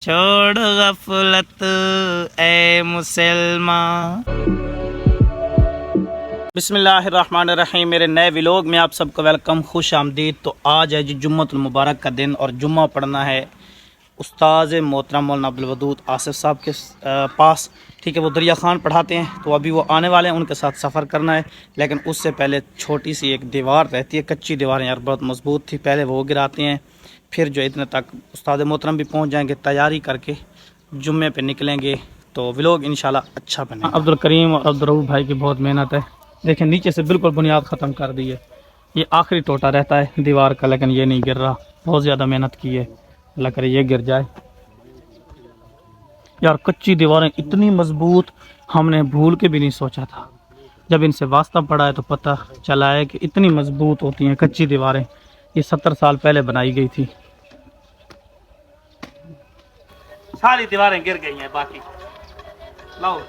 छोड़ गफलत ए मुसलमान। बिस्मिल्लाहिर्रहमानिर्रहीम। मेरे नए व्लॉग में आप सबको वेलकम, खुश आमदीद। तो आज है जी जुम्मतुल मुबारक का दिन और जुम्मा पढ़ना है उस्ताद मोहतरम मौलाना अब्दुल वदूद आसिफ साहब के पास। ठीक है, वो दरिया खान पढ़ाते हैं, तो अभी वो आने वाले हैं, उनके साथ सफ़र करना है। लेकिन उससे पहले छोटी सी एक दीवार रहती है, कच्ची दीवारें यार बहुत मजबूत थी, पहले वो गिराते हैं, फिर जो इतने तक उस्ताद मोहतरम भी पहुंच जाएंगे, तैयारी करके जुम्मे पे निकलेंगे। तो व्लॉग इंशाल्लाह अच्छा बनेगा। अब्दुल करीम और अब्दुल रऊफ भाई की बहुत मेहनत है। देखें नीचे से बिल्कुल बुनियाद ख़त्म कर दी है, ये आखिरी टोटा रहता है दीवार का, लेकिन ये नहीं गिर रहा। बहुत ज़्यादा मेहनत की है, अल्लाह करे ये गिर जाए। यार कच्ची दीवारें इतनी मजबूत हमने भूल के भी नहीं सोचा था। जब इनसे वास्ता पड़ा है तो पता चला है कि इतनी मजबूत होती हैं कच्ची दीवारें। ये 70 साल पहले बनाई गई थी। सारी दीवारें गिर गई हैं, बाकी लाओ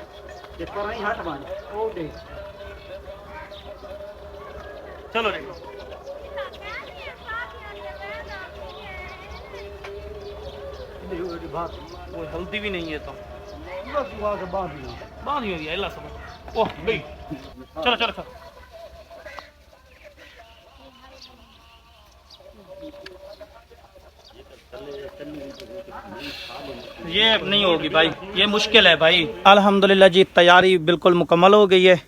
चलो रे। वो हल्दी भी नहीं है तो बांध ही दिया सब। ओह गई, चलो चलो चलो। ये नहीं होगी भाई, ये मुश्किल है भाई। अल्हम्दुलिल्लाह जी तैयारी बिल्कुल मुकम्मल हो गई है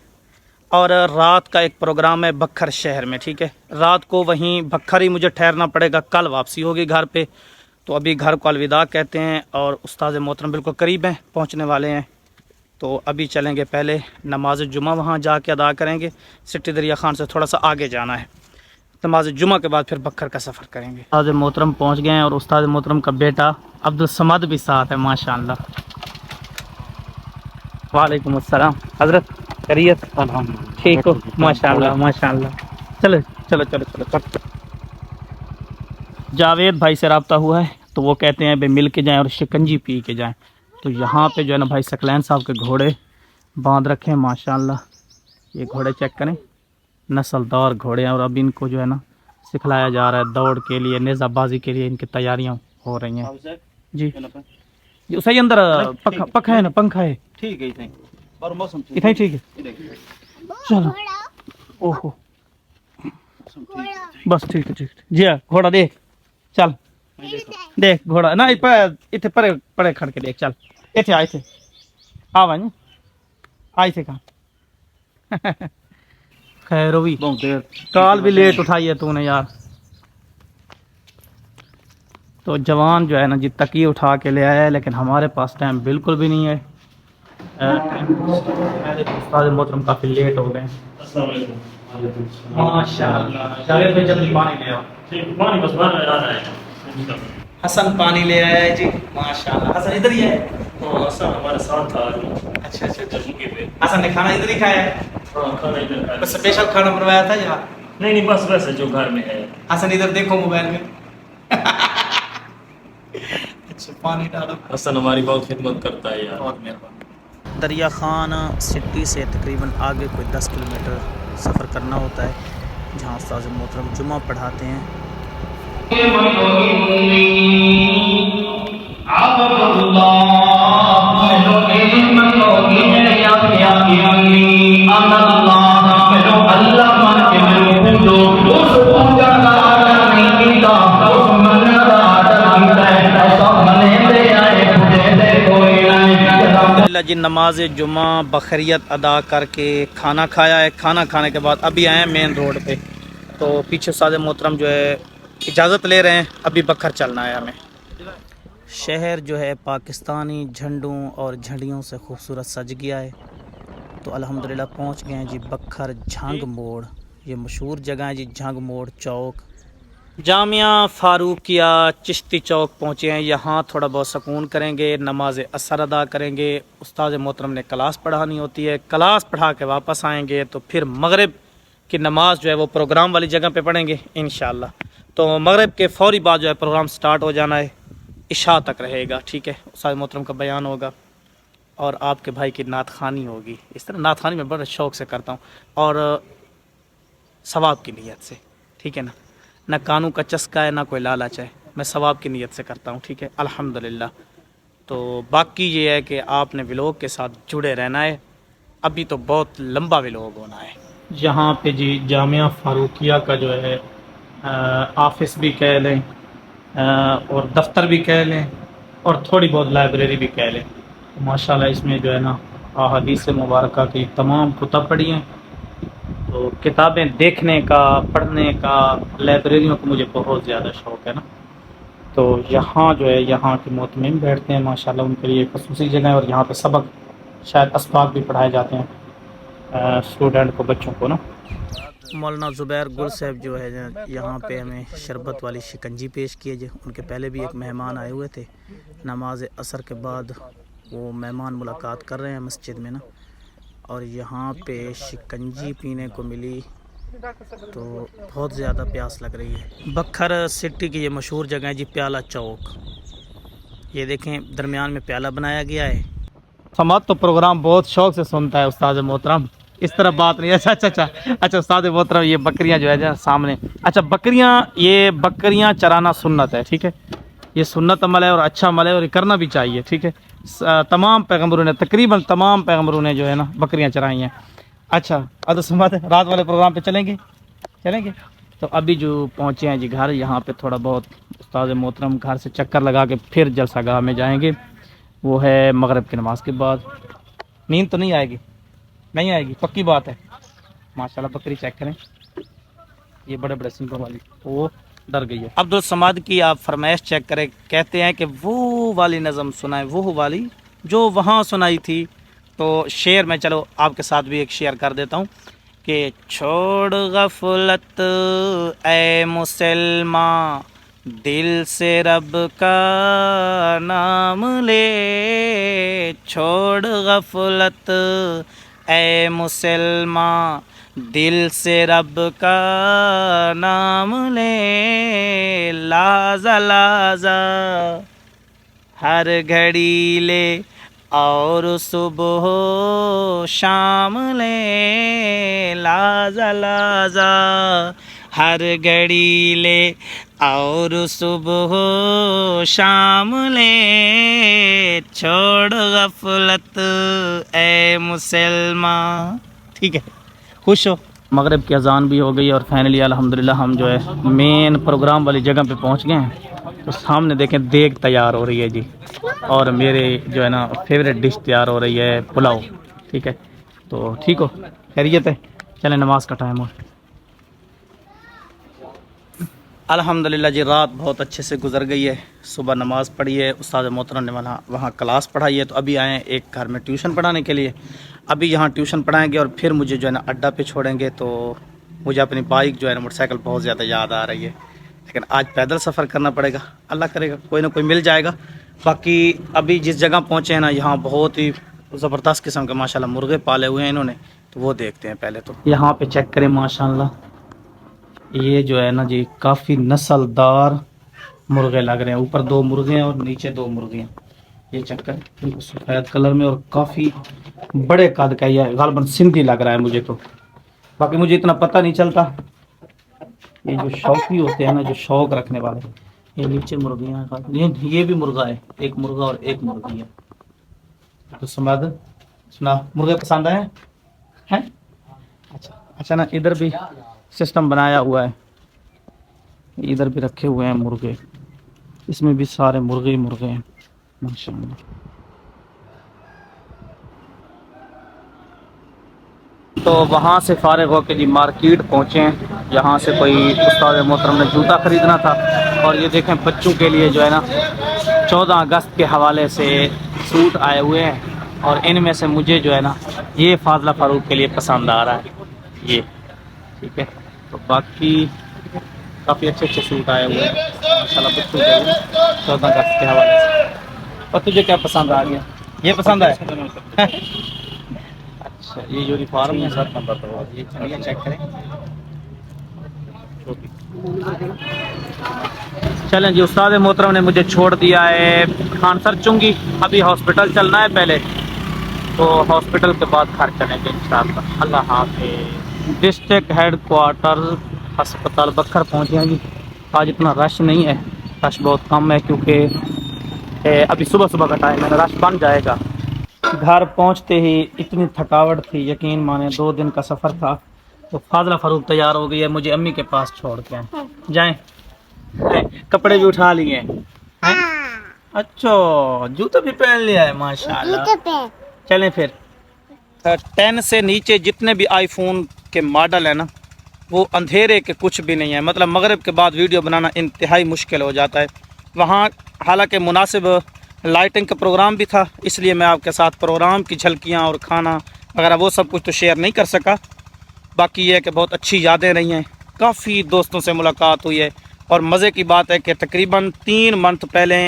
और रात का एक प्रोग्राम है बखर शहर में। ठीक है, रात को वहीं बखर ही मुझे ठहरना पड़ेगा, कल वापसी होगी घर पे। तो अभी घर को अलविदा कहते हैं और उस्ताद मोहतरम बिल्कुल करीब हैं, पहुंचने वाले हैं। तो अभी चलेंगे, पहले नमाज जुमा वहाँ जाके अदा करेंगे। सिटी दरिया खान से थोड़ा सा आगे जाना है, नमाज जुमा के बाद फिर बखर का सफ़र करेंगे। उस्ताद मोहतरम पहुँच गए हैं और उस्ताद मोहतरम का बेटा अब्दुल समद भी साथ है, माशाअल्लाह। वालेकुम अस्सलाम हज़रत, खैरियत? ठीक हो? माशाअल्लाह माशाअल्लाह। चलो चलो चलो चलो चलो। जावेद भाई से रब्ता हुआ है, तो वो कहते हैं भाई मिल के जाएँ और शिकंजी पी के जाएँ। तो यहाँ पे जो है ना भाई सकलैन साहब के घोड़े बांध रखे हैं माशाअल्लाह। ये घोड़े चेक करें, नस्लदार घोड़े हैं और अब इनको जो है ना सिखलाया जा रहा है दौड़ के लिए, नेज़ाबाजी के लिए इनकी तैयारियां हो रही हैं जी। ये सही अंदर पंखा है ना, पंखा है, ठीक है और मौसम इतना ठीक है। चलो ओहो बस ठीक है, ठीक है जी। घोड़ा देख, चल देख घोड़ा ना इतने परे परे खड़ के देख, चल इतने आए थे आवा आई थे कहाँ। खैर भी काल भी लेट उठाई है तूने यार। तो जवान जो है ना जी तकिए उठा के ले आया है, लेकिन हमारे पास टाइम बिल्कुल भी नहीं है। उस्ताद मोहतरम काफ़ी लेट हो गए। माशाअल्लाह जावेद भाई जल्दी पानी ले आओ। पानी बस बाहर आ रहा है। हसन पानी ले आया है जी, माशाअल्लाह। हसन इधर ही है? हसन हमारे साथ था। अच्छा अच्छा अच्छा। हसन ने खाना इधर ही खाया है? हाँ, खाना इधर खाया। बस स्पेशल खाना बनवाया था यहाँ? नहीं नहीं, बस वैसे जो घर में है। हसन इधर देखो मोबाइल में। अच्छा पानी डालो। हसन हमारी बहुत खिदमत करता है यार, बहुत मेहरबान। दरिया खान सिटी से तकरीबन आगे कोई 10 किलोमीटर सफ़र करना होता है, जहाँ उस्ताद मोहतरम जुमा पढ़ाते हैं। जी नमाज जुमा बखरियत अदा करके खाना खाया है। खाना खाने के बाद अभी आए हैं मेन रोड पे, तो पीछे उस्ताद मोहतरम जो है इजाज़त ले रहे हैं, अभी बखर चलना है हमें। शहर जो है पाकिस्तानी झंडों और झंडियों से खूबसूरत सज गया है। तो अल्हम्दुलिल्लाह पहुंच गए हैं जी बखर झांग मोड़। ये मशहूर जगह है जी, झांग मोड़ चौक। जामिया फ़ारूकिया चिश्ती चौक पहुँचे हैं। यहाँ थोड़ा बहुत सुकून करेंगे, नमाज असर अदा करेंगे। उस्ताद मोहतरम ने क्लास पढ़ानी होती है, क्लास पढ़ा के वापस आएंगे तो फिर मगरिब की नमाज जो है वो प्रोग्राम वाली जगह पे पढ़ेंगे इंशाल्लाह। तो मगरिब के फ़ौरी बाद जो है प्रोग्राम स्टार्ट हो जाना है, इशा तक रहेगा। ठीक है, उस्ताद मोहतरम का बयान होगा और आपके भाई की नात खानी होगी। इस तरह नात खानी मैं बड़े शौक़ से करता हूँ और सवाब की नीयत से। ठीक है ना कानून का चस्का है ना कोई लालच है, मैं सवाब की नीयत से करता हूँ। ठीक है, अल्हम्दुलिल्लाह। तो बाकी ये है कि आपने व्लॉग के साथ जुड़े रहना है, अभी तो बहुत लंबा व्लॉग होना है। यहाँ पे जी जामिया फ़ारूकिया का जो है ऑफिस भी कह लें और दफ्तर भी कह लें और थोड़ी बहुत लाइब्रेरी भी कह लें। तो माशाल्लाह इसमें जो है ना अहादीस मुबारक की तमाम कुतब पढ़ी हैं। तो किताबें देखने का, पढ़ने का, लाइब्रेरियों का मुझे बहुत ज़्यादा शौक़ है ना। तो यहाँ जो है यहाँ के मोतमिन बैठते हैं माशाल्लाह, उनके लिए खसूसी जगह है और यहाँ पे सबक शायद असबाक भी पढ़ाए जाते हैं स्टूडेंट को, बच्चों को ना। मौलाना ज़ुबैर गुल साहब जो है यहाँ पे हमें शरबत वाली शिकंजी पेश किए जो उनके पहले भी एक मेहमान आए हुए थे। नमाज असर के बाद वो मेहमान मुलाकात कर रहे हैं मस्जिद में ना, और यहाँ पे शिकंजी पीने को मिली तो बहुत ज़्यादा प्यास लग रही है। बखर सिटी की ये मशहूर जगह है जी प्याला चौक। ये देखें दरमियान में प्याला बनाया गया है। समात तो प्रोग्राम बहुत शौक से सुनता है उस्ताद मोहतरम, इस तरह बात नहीं। अच्छा उस्ताद मोहतरम, ये बकरियां जो है सामने, अच्छा बकरियां चराना सुन्नत है, ठीक है, ये सुन्नत अमल है और अच्छा अमल है और ये करना भी चाहिए, ठीक है। तमाम पैगम्बरों ने, तकरीबन तमाम पैगम्बरों ने जो है ना बकरियां चराई हैं। अच्छा अब तो समात है, रात वाले प्रोग्राम पे चलेंगे। तो अभी जो पहुँचे हैं जी घर, यहाँ पे थोड़ा बहुत उस्ताद मोहतरम घर से चक्कर लगा के फिर जलसागाह में जाएंगे। वो है मगरिब की नमाज के बाद। नींद तो नहीं आएगी, पक्की बात है। माशाल्लाह बकरी चेक करें, ये बड़े बड़े सिंगों वाली, वो डर गई है। अब्दुल समाद की आप फरमाइश चेक करें, कहते हैं कि वो वाली नज़म सुनाए, वो वाली जो वहाँ सुनाई थी। तो शेर में चलो आपके साथ भी एक शेयर कर देता हूँ कि छोड़ गफलत ए मुसलमान, दिल से रब का नाम ले, छोड़ गफलत ए मुसलमान, दिल से रब का नाम ले, लाजा लाजा हर घड़ी ले और सुबह शाम ले, लाजा लाजा हर घड़ी ले और सुबह शाम ले, छोड़ गफलत ए मुसलमान। ठीक है, खुश हो। मगरिब की अजान भी हो गई और फाइनली अल्हम्दुलिल्लाह हम जो है मेन प्रोग्राम वाली जगह पे पहुंच गए हैं। तो सामने देखें देग तैयार हो रही है जी, और मेरे जो है ना फेवरेट डिश तैयार हो रही है, पुलाव। ठीक है, तो ठीक हो, खैरियत है। चलें नमाज का टाइम हो। अल्हम्दुलिल्लाह जी रात बहुत अच्छे से गुजर गई है। सुबह नमाज़ पढ़ी है, उस्ताद मोहतरम ने वहाँ क्लास पढ़ाई है। तो अभी आए एक घर में ट्यूशन पढ़ाने के लिए। अभी यहाँ ट्यूशन पढ़ाएंगे और फिर मुझे जो है ना अड्डा पे छोड़ेंगे। तो मुझे अपनी बाइक जो है ना मोटरसाइकिल बहुत ज़्यादा याद आ रही है, लेकिन आज पैदल सफ़र करना पड़ेगा। अल्लाह करेगा कोई ना कोई मिल जाएगा। बाकी अभी जिस जगह पहुँचे हैं ना, यहाँ बहुत ही ज़बरदस्त किस्म के माशाल्लाह मुर्गे पाले हुए हैं इन्होंने, तो वो देखते हैं पहले। तो यहाँ पे चेक करें माशाल्लाह, ये जो है ना जी काफ़ी नस्लदार मुर्गे लग रहे हैं। ऊपर 2 मुर्गे हैं और नीचे 2 मुर्गे हैं। ये चक्कर बिल्कुल सफ़ेद कलर में और काफ़ी बड़े कद का, ये गालबन सिंधी लग रहा है मुझे तो। बाकी मुझे इतना पता नहीं चलता। ये जो शौकी होते हैं ना, जो शौक रखने वाले, ये नीचे मुर्गियाँ, ये भी मुर्गा है, एक मुर्गा और एक मुर्गी है। तो समाद सुना, मुर्गे पसंद आए हैं? अच्छा ना, इधर भी सिस्टम बनाया हुआ है, इधर भी रखे हुए हैं मुर्गे। इसमें भी सारे मुर्गे ही मुर्गे हैं माशाअल्लाह। तो वहाँ से फारिग होकर जी मार्केट पहुँचे हैं। यहाँ से कोई उस्ताद मोहतरम ने जूता ख़रीदना था, और ये देखें बच्चों के लिए जो है ना 14 अगस्त के हवाले से सूट आए हुए हैं, और इनमें से मुझे जो है ना ये फाजला फ़ारूक के लिए पसंद आ रहा है ये। ठीक है, तो बाकी काफ़ी अच्छे अच्छे सूट आए हुए हैं माशाल्लाह बच्चों के लिए 14 अगस्त के हवाले से। और तुझे क्या पसंद आ गया? ये पसंद आया? अच्छा, ये यूनिफॉर्म है सर नंबर तो ये चलिए चेक करें। चलें जी, उस्ताद मोहतरम ने मुझे छोड़ दिया है खानसर चुंगी। अभी हॉस्पिटल चलना है पहले, तो हॉस्पिटल के बाद घर चलेंगे इंशाअल्लाह। अल्लाह हाफ़िज़। डिस्ट्रिक्ट हेड क्वार्टर अस्पताल बखर पहुँचे हैं जी। आज इतना रश नहीं है, रश बहुत कम है क्योंकि अभी सुबह सुबह का टाइम है, रश बन जाएगा। घर पहुंचते ही इतनी थकावट थी, यकीन माने 2 दिन का सफ़र था। तो फाजला फ़ारूक तैयार हो गई है मुझे अम्मी के पास छोड़ के जाएं। कपड़े भी उठा लिए हैं। अच्छा, जूते भी पहन लिया है, माशाल्लाह। चलें फिर। 10 से नीचे जितने भी आईफोन के मॉडल है ना, वो अंधेरे के कुछ भी नहीं है। मतलब मगरिब के बाद वीडियो बनाना इंतहाई मुश्किल हो जाता है। वहाँ हालांकि मुनासिब लाइटिंग का प्रोग्राम भी था, इसलिए मैं आपके साथ प्रोग्राम की झलकियाँ और खाना वगैरह वो सब कुछ तो शेयर नहीं कर सका। बाकी ये है कि बहुत अच्छी यादें रही हैं, काफ़ी दोस्तों से मुलाकात हुई है। और मज़े की बात है कि तकरीबन 3 मंथ पहले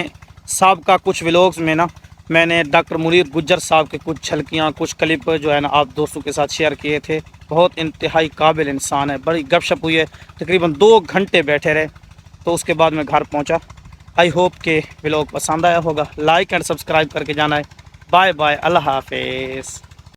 साबका कुछ व्लॉग्स में ना मैंने डॉक्टर मुनीर गुज्जर साहब के कुछ झलकियाँ, कुछ क्लिप जो है ना आप दोस्तों के साथ शेयर किए थे। बहुत इंतहाई काबिल इंसान है, बड़ी गपशप हुई है, तकरीबन 2 घंटे बैठे रहे। तो उसके बाद मैं घर पहुंचा। आई होप के व्लॉग पसंद आया होगा। लाइक एंड सब्सक्राइब करके जाना है। बाय बाय, अल्लाह हाफिज़।